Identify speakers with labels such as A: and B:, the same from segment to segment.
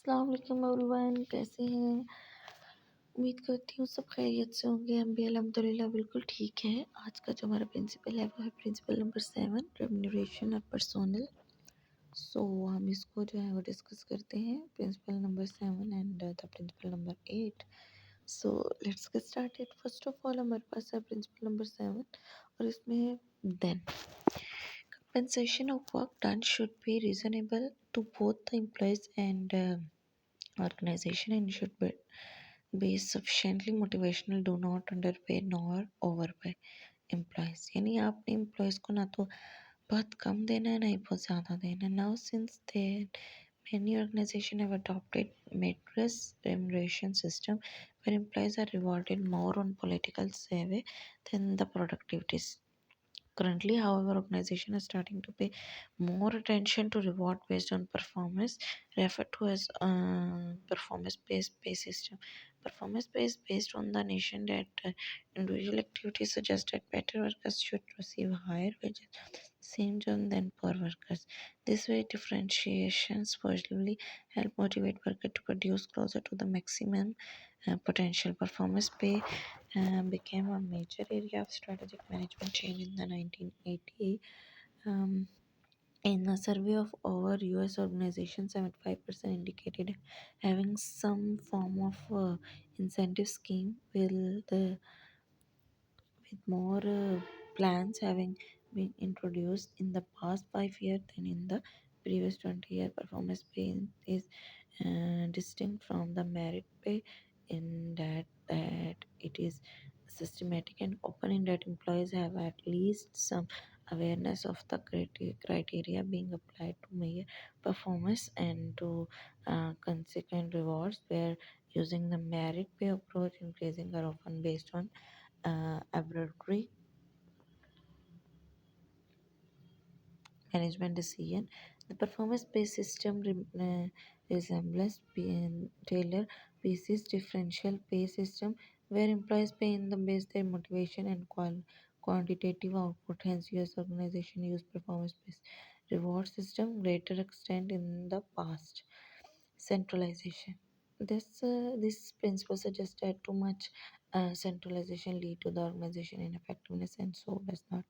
A: अस्सलाम वालेकुम एवरीवन, कैसे हैं? उम्मीद करती हूँ सब खैरियत से होंगे। हम भी अल्हम्दुलिल्लाह बिल्कुल ठीक है। आज का जो हमारा प्रिंसिपल है वो है प्रिंसिपल नंबर 7, रेमुनरेशन और पर्सोनल। हम इसको जो है वो डिस्कस करते हैं, principle number 7 and the principle number 8। So let's get started. First of all हमारे पास है प्रिंसिपल नंबर 7 और इसमें है then compensation of work done should be reasonable to both the employees and organization and should be sufficiently motivational, do not underpay nor overpay employees। यानी आपने employees को ना तो बहुत कम देना है ना ही बहुत ज़्यादा देना है। Now since then many organizations have adopted matrix remuneration system where employees are rewarded more on political survey than the productivities. Currently, however, organizations are starting to pay more attention to reward based on performance, referred to as performance-based pay system. Performance-based based on the nation that individual activities suggest that better workers should receive higher wages, same job than poor workers. This way, differentiations personally help motivate workers to produce closer to the maximum potential. Performance pay became a major area of strategic management change in the 1980s. Um, in a survey of over US organizations, 75% indicated having some form of incentive scheme, will the with more plans having been introduced in the past 5 years than in the previous 20-year. Performance pay is distinct from the merit pay in that it is systematic and open, in that employees have at least some awareness of the criteria being applied to measure performance and to consequent rewards, where using the merit pay approach increasing are often based on arbitrary management decision. The performance-based system resembles Taylor Pace's differential pay system, where employees pay in the base their motivation and quantitative output. Hence, US organization use performance-based reward system greater extent in the past. Centralization. This principle suggests that too much centralization lead to the organization ineffectiveness, and so does not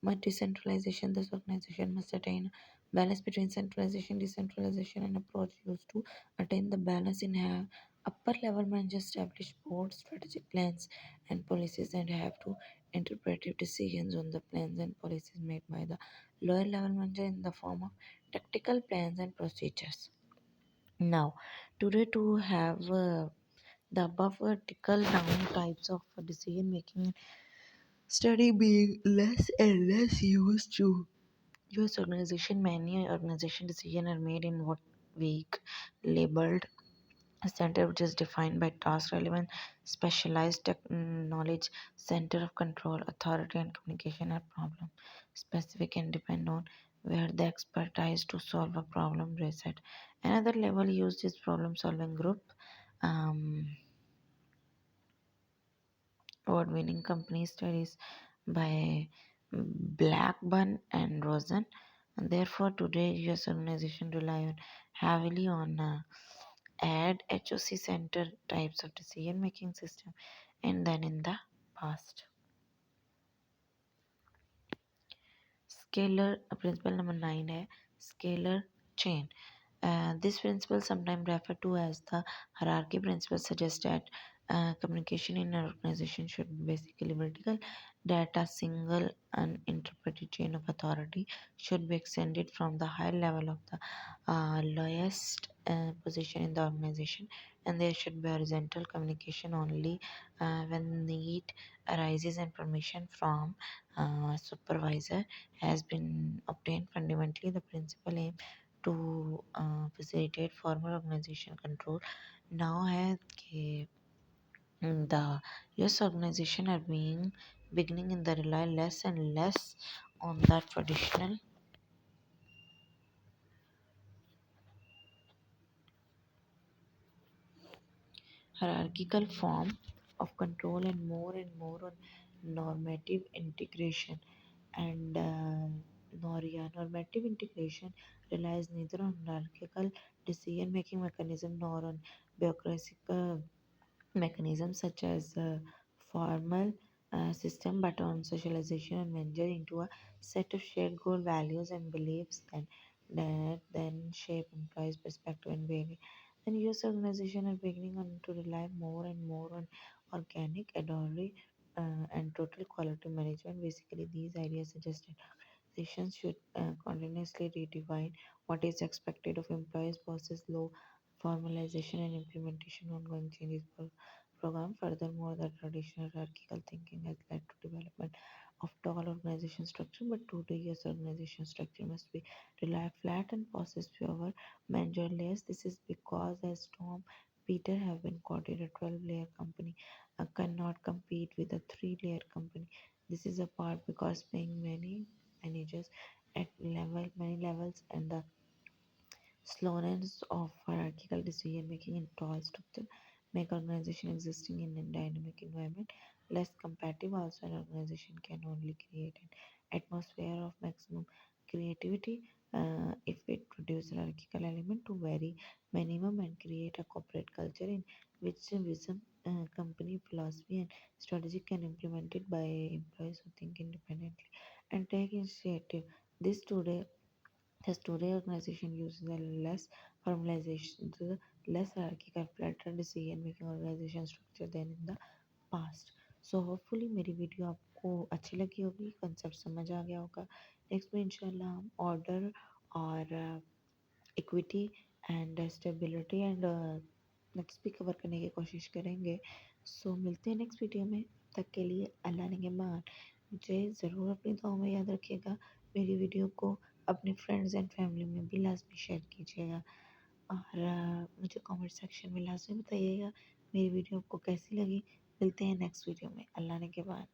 A: much decentralization. This organization must attain balance between centralization, decentralization, and approach used to attain the balance in have upper level managers establish board strategic plans and policies and have to interpretive decisions on the plans and policies made by the lower level manager in the form of tactical plans and procedures. Now, today to have the above vertical down types of decision making study being less and less used to US organization, many organization decisions are made in what we labeled a center, which is defined by task relevant, specialized knowledge, center of control, authority, and communication are problem specific and depend on where the expertise to solve a problem reset. Another level used is problem solving group. Um, Award-winning company studies by Blackburn and Rosen. And therefore, today US organizations rely on heavily on add HOC center types of decision making system, and then in the past. Scalar principle number 9 है scalar chain. This principle, sometimes referred to as the hierarchy principle, suggests that communication in an organization should be basically vertical, that a single uninterpreted chain of authority should be extended from the high level of the lowest position in the organization, and there should be horizontal communication only when need arises and permission from supervisor has been obtained. Fundamentally, the principle aim to facilitate formal organization control. Now है कि the US organization are beginning in the rely less and less on the traditional hierarchical form of control and more on normative integration and Normative integration relies neither on hierarchical decision-making mechanism nor on bureaucratic mechanisms such as formal system, but on socialization and venture into a set of shared goal values and beliefs that then shape employees' perspective and behavior. Then US organizations are beginning on to rely more and more on organic, adoratory, and total quality management. Basically, these ideas suggest that organizations should continuously redefine what is expected of employees, process law, formalization and implementation, ongoing changes program. Furthermore, the traditional hierarchical thinking has led to development of tall organization structure, but today's organization structure must be rely flat and possess fewer managerial layers. This is because as Tom Peter have been quoted, a 12-layer company cannot compete with a 3-layer company. This is a part because paying many managers at many levels and the slowness of hierarchical decision making in tall structure make organization existing in a dynamic environment less competitive. Also, an organization can only create an atmosphere of maximum creativity if it produces hierarchical element to very minimum and create a corporate culture in which vision, company philosophy and strategy can implemented by employees who think independently and take initiative. This today Thus, today organization uses a less formalization, the less hierarchical, flatter decision-making organization structure than in the past. So hopefully मेरी video आपको अच्छी लगी होगी, concept समझ आ गया होगा. Next में इंशाल्लाह हम ऑर्डर और equity and stability and next भी कवर करने की कोशिश करेंगे. सो मिलते हैं नेक्स्ट वीडियो में. तक के लिए अल्लाह निगहबान. मुझे ज़रूर अपनी दुआओं में याद रखिएगा. मेरी वीडियो को अपने फ्रेंड्स एंड फैमिली में भी लाजमी शेयर कीजिएगा और मुझे कमेंट सेक्शन में लाजमी बताइएगा मेरी वीडियो आपको कैसी लगी. मिलते हैं नेक्स्ट वीडियो में. अल्लाह ने के बाद.